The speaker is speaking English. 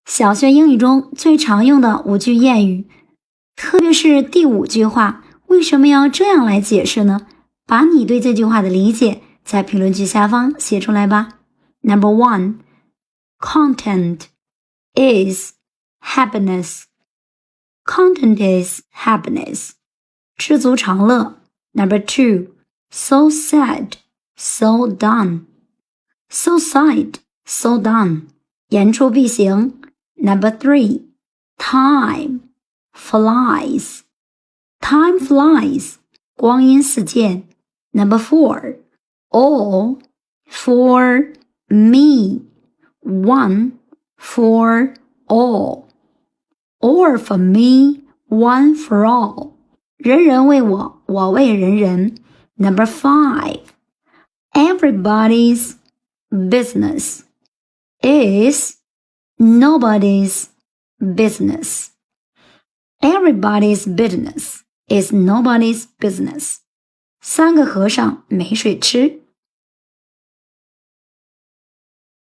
小学英语中最常用的5句谚语，特别是第5句话，为什么要这样来解释呢？把你对这句话的理解在评论区下方写出来吧。Number 1, content is happiness. Content is happiness. 知足常乐。Number 2, so sad, so done. So sad, so done. 言出必行。Number 3, time flies. Time flies. 光阴似箭。Number 4, all for me. One for all. All for me, one for all. 人人为我，我为人人。Number 5, everybody's business is nobody's business. Everybody's business is nobody's business. 3个和尚没水吃。